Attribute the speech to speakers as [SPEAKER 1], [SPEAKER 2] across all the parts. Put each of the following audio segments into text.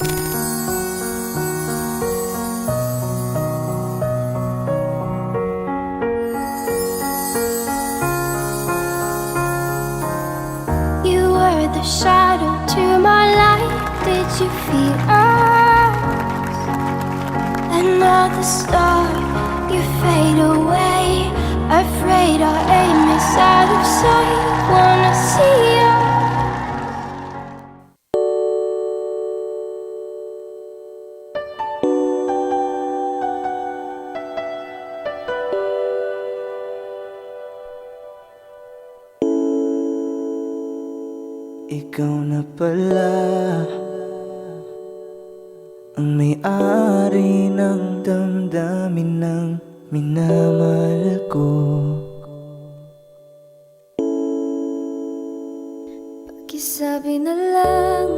[SPEAKER 1] You were the shadow to my light. Did you feel us? Another star, you fade away. Afraid our aim is out of sight. Wanna see us.
[SPEAKER 2] Ikaw na pala ang may-ari ng damdamin ng minamahal ko.
[SPEAKER 1] Pakisabi na lang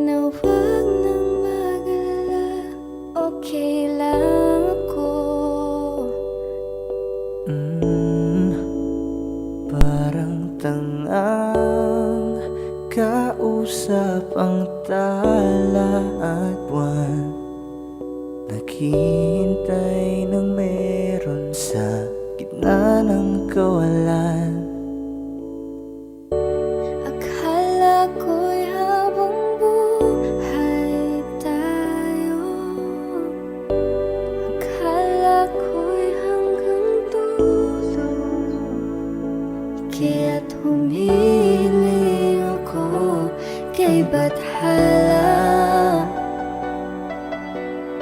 [SPEAKER 1] na huwag nang mag-alala. Okay lang ako.
[SPEAKER 2] Parang tangang kausap ang tala at buwan, naghihintay ng meron sa gitna ng kawalan.
[SPEAKER 1] Akala ko'y habang buhay tayo. Akala ko'y hanggang dulo. Kaya't humiling ako kay Bathala.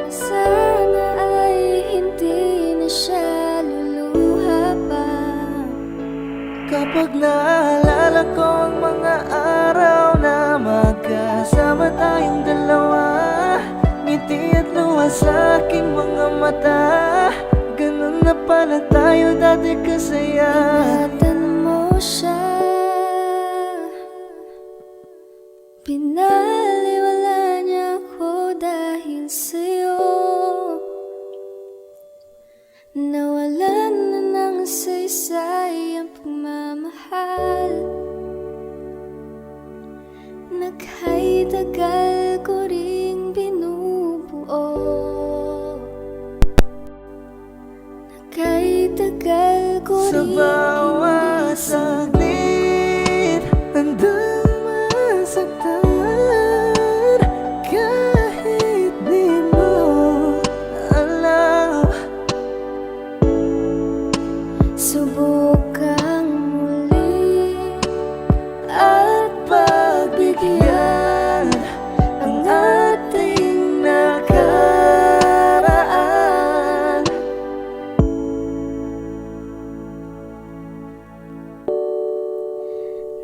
[SPEAKER 1] Sana ay hindi na siya luluha pa.
[SPEAKER 2] Kapag naalala ko ang mga araw na magkasama tayong dalawa, ngiti at luha sa aking mga mata. Ganun na pala tayo dati kasaya.
[SPEAKER 1] Ingatan mo siya. Pinaliwala niya ako dahil sa'yo. Nawalan na ng saysay ang pagmamahal. Naghay-tagal ko ring binubuo. Naghay-tagal ko
[SPEAKER 2] Sa
[SPEAKER 1] ring
[SPEAKER 2] bawat saglit, handang masaktan. Kahit di mo alam,
[SPEAKER 1] subukang muli at pagbigyan ang ating nakaraan.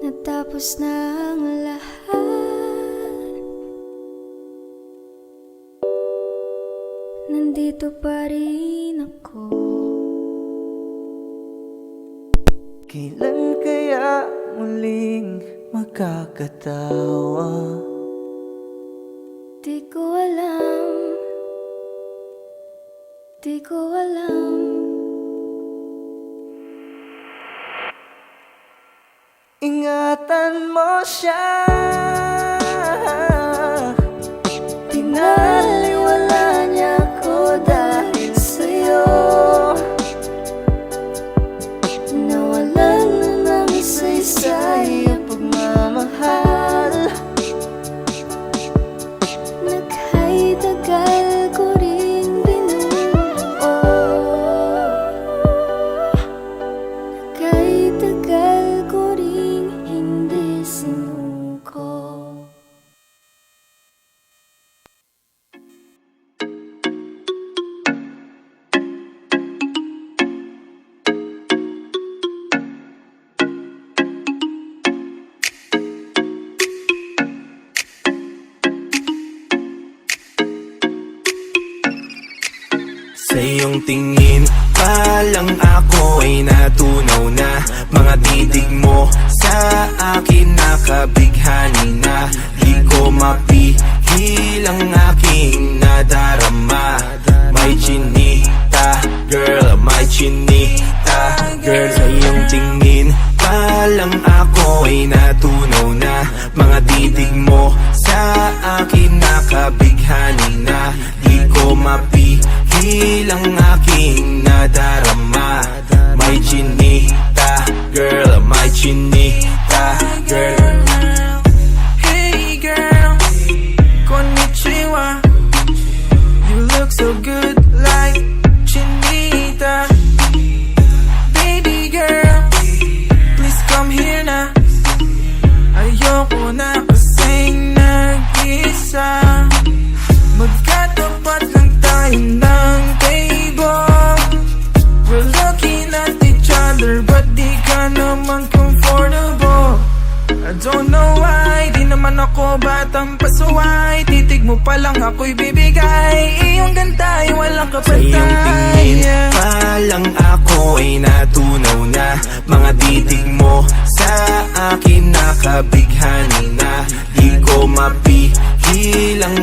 [SPEAKER 1] Natapos na ang lahat, nandito pa rin ako.
[SPEAKER 2] kailan kaya muling makakatawa?
[SPEAKER 1] Di ko alam, di ko alam.
[SPEAKER 2] Ingatan mo siya.
[SPEAKER 1] Pinaliwala niya ako dahil sa'yo. Nawalan na ng saysay ang pagmamahal. Naghay-tagal ko ring binubuo. Naghay-tagal ko ring hindi sinuko.
[SPEAKER 3] Sa iyong tingin pa lang ako ay natunaw na. Mga titig mo sa akin nakabighani na. Di ko mapigil ang aking nadarama. May chinita, girl, may chinita, girl. Sa iyong tingin pa lang ako ay natunaw na. Mga titig mo mapipigil ang aking nadarama. May chinita, girl, may chinita, girl.
[SPEAKER 4] Hey girl, konnichiwa. You look so good like chinita. Baby girl, please come here na. Ayoko na kasing nag-isa. Magkatapat lang tayo ng table. We're looking at each other but di ka naman comfortable. I don't know why, di naman ako batang pasuway. Titig mo pa lang ako'y bibigay. Iyong ganda ay walang
[SPEAKER 3] Sa iyong
[SPEAKER 4] kapatay.
[SPEAKER 3] tingin pa lang ako ay natunaw na. Mga titig mo sa akin nakabighani na. Di ko mapigil ang